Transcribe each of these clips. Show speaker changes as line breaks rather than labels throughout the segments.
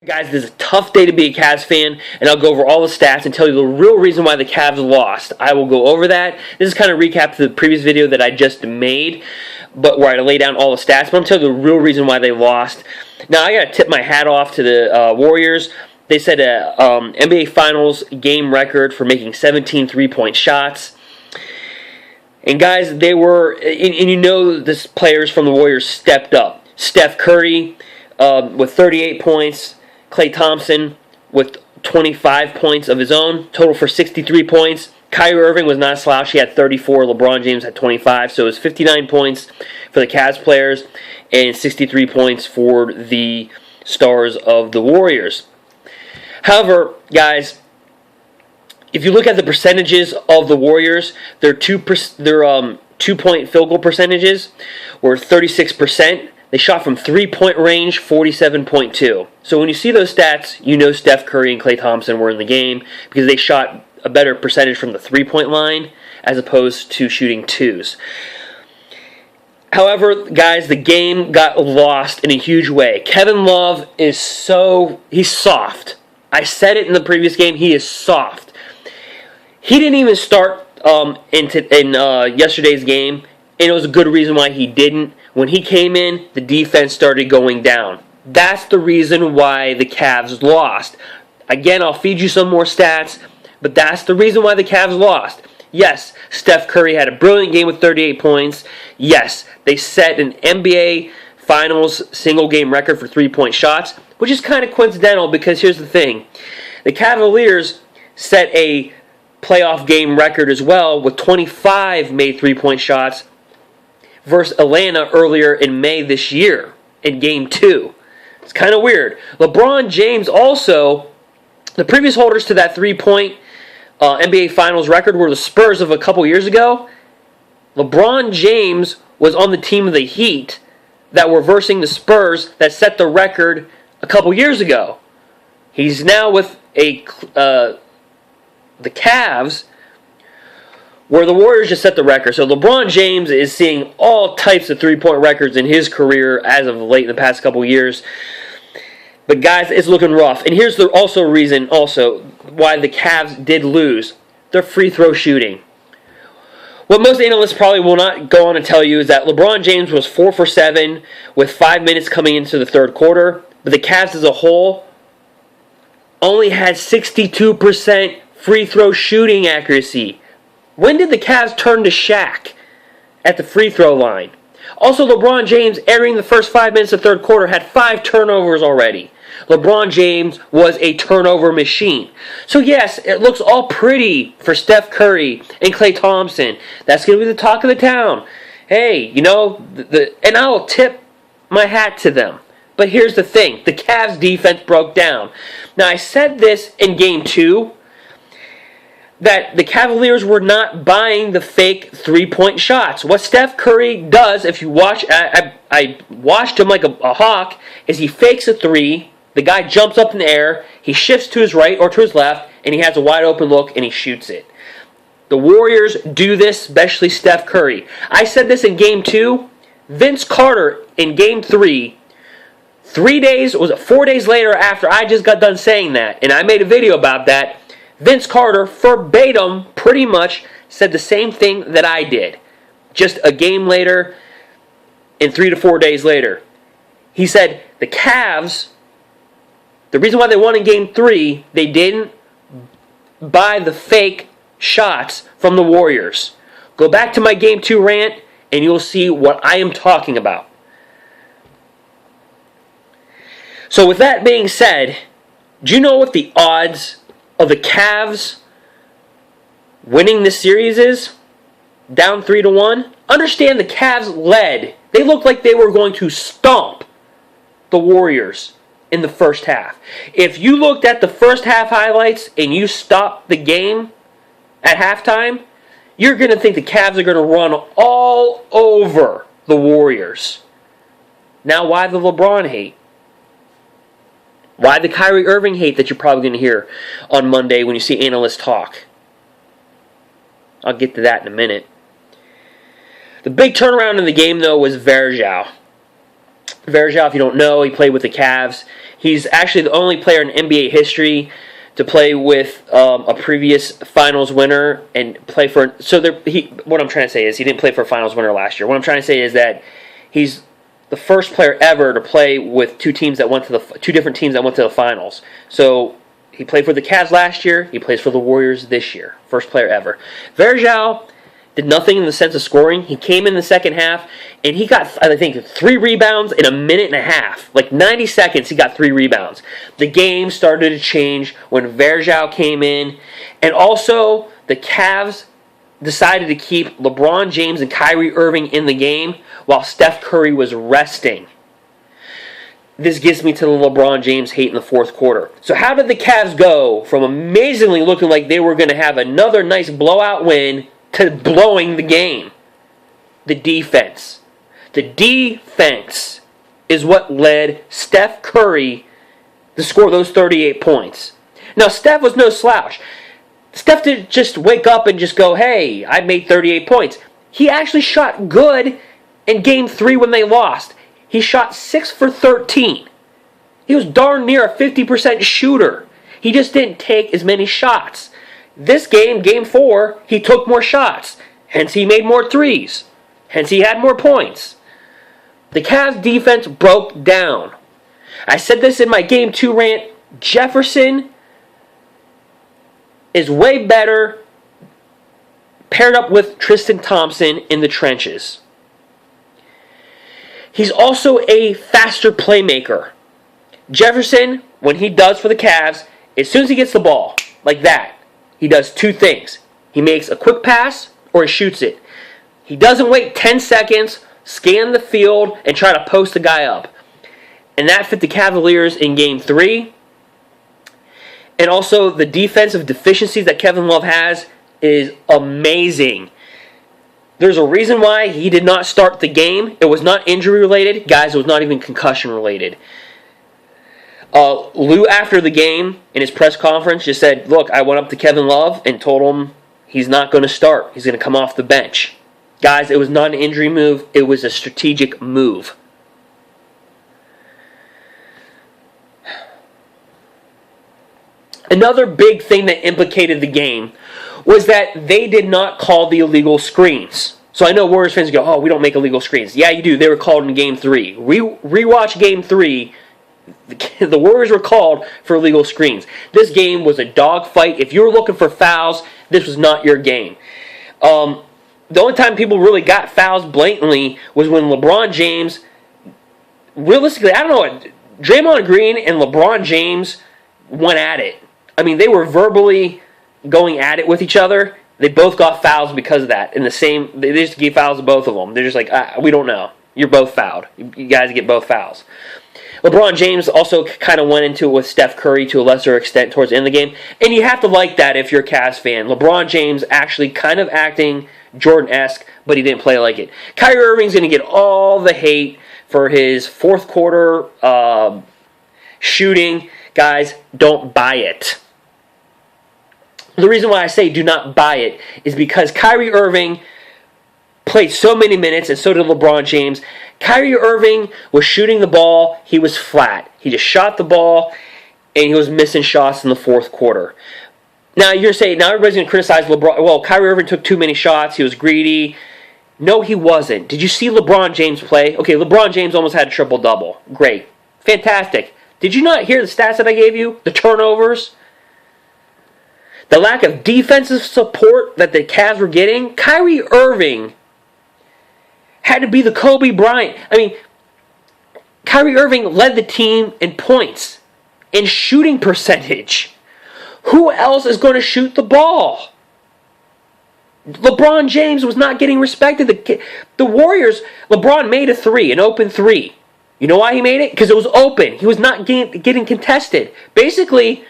Guys, this is a tough day to be a Cavs fan, and I'll go over all the stats and tell you the real reason why the Cavs lost. I will go over that. This is kind of a recap to the previous video that I just made, but where I lay down all the stats, but I'm telling you the real reason why they lost. Now, I got to tip my hat off to the Warriors. They set a NBA Finals game record for making 17 three-point shots. And guys, they were, and you know the players from the Warriors stepped up. Steph Curry with 38 points. Klay Thompson with 25 points of his own, total for 63 points. Kyrie Irving was not a slouch. He had 34. LeBron James had 25. So it was 59 points for the Cavs players and 63 points for the stars of the Warriors. However, guys, if you look at the percentages of the Warriors, their two-point field goal percentages were 36%. They shot from three-point range, 47.2. So when you see those stats, you know Steph Curry and Klay Thompson were in the game because they shot a better percentage from the three-point line as opposed to shooting twos. However, guys, the game got lost in a huge way. Kevin Love he's soft. I said it in the previous game, he is soft. He didn't even start in yesterday's game, and it was a good reason why he didn't. When he came in, the defense started going down. That's the reason why the Cavs lost. Again, I'll feed you some more stats, but that's the reason why the Cavs lost. Yes, Steph Curry had a brilliant game with 38 points. Yes, they set an NBA Finals single-game record for three-point shots, which is kind of coincidental because here's the thing. The Cavaliers set a playoff game record as well with 25 made three-point shots versus Atlanta earlier in May this year in Game 2. It's kind of weird. LeBron James also, the previous holders to that three-point NBA Finals record were the Spurs of a couple years ago. LeBron James was on the team of the Heat that were versing the Spurs that set the record a couple years ago. He's now with the Cavs, where the Warriors just set the record. So LeBron James is seeing all types of three-point records in his career as of late in the past couple years. But guys, it's looking rough. And here's the reason why the Cavs did lose. Their free throw shooting. What most analysts probably will not go on to tell you is that LeBron James was 4 for 7 with 5 minutes coming into the third quarter. But the Cavs as a whole only had 62% free throw shooting accuracy. When did the Cavs turn to Shaq at the free throw line? Also, LeBron James, entering the first 5 minutes of the third quarter, had 5 turnovers already. LeBron James was a turnover machine. So yes, it looks all pretty for Steph Curry and Klay Thompson. That's going to be the talk of the town. Hey, you know, and I'll tip my hat to them. But here's the thing. The Cavs defense broke down. Now, I said this in Game 2, that the Cavaliers were not buying the fake three-point shots. What Steph Curry does, if you watch, I watched him like a hawk, is he fakes a three, the guy jumps up in the air, he shifts to his right or to his left, and he has a wide open look and he shoots it. The Warriors do this, especially Steph Curry. I said this in Game 2. Vince Carter in Game 3, 4 days later after I just got done saying that, and I made a video about that, Vince Carter, verbatim, pretty much, said the same thing that I did. Just a game later and 3 to 4 days later. He said the Cavs, the reason why they won in Game 3, they didn't buy the fake shots from the Warriors. Go back to my Game 2 rant and you'll see what I am talking about. So with that being said, do you know what the odds of the Cavs winning this series is? Down 3-1. Understand the Cavs led. They looked like they were going to stomp the Warriors in the first half. If you looked at the first half highlights and you stopped the game at halftime, you're going to think the Cavs are going to run all over the Warriors. Now, why the LeBron hate? Why the Kyrie Irving hate that you're probably going to hear on Monday when you see analysts talk? I'll get to that in a minute. The big turnaround in the game, though, was Varejao. Verjao, if you don't know, he played with the Cavs. He's actually the only player in NBA history to play with a previous finals winner and play for. What I'm trying to say is he didn't play for a finals winner last year. What I'm trying to say is that he's the first player ever to play with two different teams that went to the finals. So he played for the Cavs last year. He plays for the Warriors this year. First player ever. Verjao did nothing in the sense of scoring. He came in the second half, and he got, I think, 3 rebounds in a minute and a half. Like 90 seconds, he got 3 rebounds. The game started to change when Verjao came in. And also, the Cavs decided to keep LeBron James and Kyrie Irving in the game while Steph Curry was resting. This gets me to the LeBron James hate in the fourth quarter. So how did the Cavs go from amazingly looking like they were going to have another nice blowout win to blowing the game? The defense. The defense is what led Steph Curry to score those 38 points. Now, Steph was no slouch. Steph didn't just wake up and just go, hey, I made 38 points. He actually shot good in Game 3 when they lost. He shot 6 for 13. He was darn near a 50% shooter. He just didn't take as many shots. This game, Game 4, he took more shots. Hence, he made more threes. Hence, he had more points. The Cavs defense broke down. I said this in my Game 2 rant. Jefferson is way better paired up with Tristan Thompson in the trenches. He's also a faster playmaker. Jefferson, when he does for the Cavs, as soon as he gets the ball, like that, he does 2 things. He makes a quick pass or he shoots it. He doesn't wait 10 seconds, scan the field, and try to post the guy up. And that fit the Cavaliers in Game 3. And also, the defensive deficiencies that Kevin Love has is amazing. There's a reason why he did not start the game. It was not injury related. Guys, it was not even concussion related. Lou, after the game, in his press conference, just said, look, I went up to Kevin Love and told him he's not going to start. He's going to come off the bench. Guys, it was not an injury move. It was a strategic move. Another big thing that implicated the game was that they did not call the illegal screens. So I know Warriors fans go, oh, we don't make illegal screens. Yeah, you do. They were called in Game 3. Rewatch Game 3. The Warriors were called for illegal screens. This game was a dogfight. If you were looking for fouls, this was not your game. The only time people really got fouls blatantly was when LeBron James, realistically, I don't know, Draymond Green and LeBron James went at it. I mean, they were verbally going at it with each other. They both got fouls because of that. They just gave fouls to both of them. They're just like, we don't know. You're both fouled. You guys get both fouls. LeBron James also kind of went into it with Steph Curry to a lesser extent towards the end of the game. And you have to like that if you're a Cavs fan. LeBron James actually kind of acting Jordan-esque, but he didn't play like it. Kyrie Irving's going to get all the hate for his fourth quarter shooting. Guys, don't buy it. The reason why I say do not buy it is because Kyrie Irving played so many minutes, and so did LeBron James. Kyrie Irving was shooting the ball. He was flat. He just shot the ball, and he was missing shots in the fourth quarter. Now, you're saying, now everybody's going to criticize LeBron. Well, Kyrie Irving took too many shots. He was greedy. No, he wasn't. Did you see LeBron James play? Okay, LeBron James almost had a triple-double. Great. Fantastic. Did you not hear the stats that I gave you? The turnovers? The lack of defensive support that the Cavs were getting? Kyrie Irving had to be the Kobe Bryant. I mean, Kyrie Irving led the team in points, in shooting percentage. Who else is going to shoot the ball? LeBron James was not getting respected. The Warriors, LeBron made a 3, an open 3. You know why he made it? Because it was open. He was not getting contested. Basically,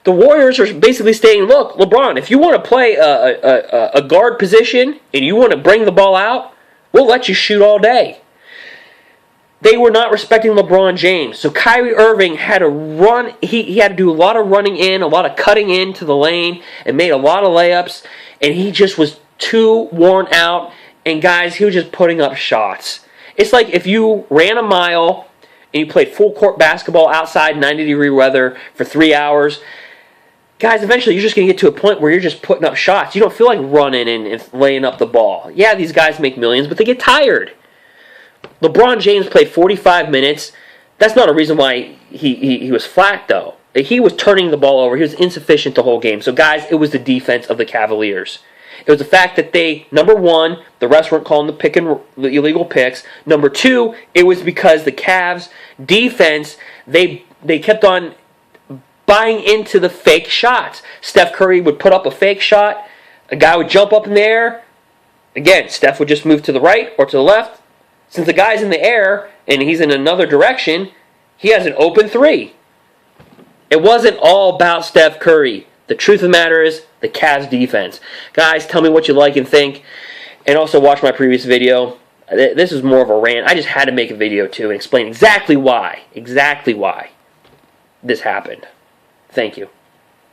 the Warriors are basically saying, look, LeBron, if you want to play a guard position and you want to bring the ball out, we'll let you shoot all day. They were not respecting LeBron James. So Kyrie Irving had to run. He had to do a lot of running in, a lot of cutting into the lane, and made a lot of layups. And he just was too worn out. And guys, he was just putting up shots. It's like if you ran a mile and you played full court basketball outside 90-degree weather for 3 hours, guys, eventually you're just going to get to a point where you're just putting up shots. You don't feel like running and laying up the ball. Yeah, these guys make millions, but they get tired. LeBron James played 45 minutes. That's not a reason why he was flat, though. He was turning the ball over. He was insufficient the whole game. So, guys, it was the defense of the Cavaliers. It was the fact that they, number one, the refs weren't calling the illegal picks. Number two, it was because the Cavs' defense, they kept on buying into the fake shots. Steph Curry would put up a fake shot. A guy would jump up in the air. Again, Steph would just move to the right or to the left. Since the guy's in the air and he's in another direction, he has an open three. It wasn't all about Steph Curry. The truth of the matter is the Cavs defense. Guys, tell me what you like and think. And also watch my previous video. This is more of a rant. I just had to make a video too and explain exactly why this happened. Thank you.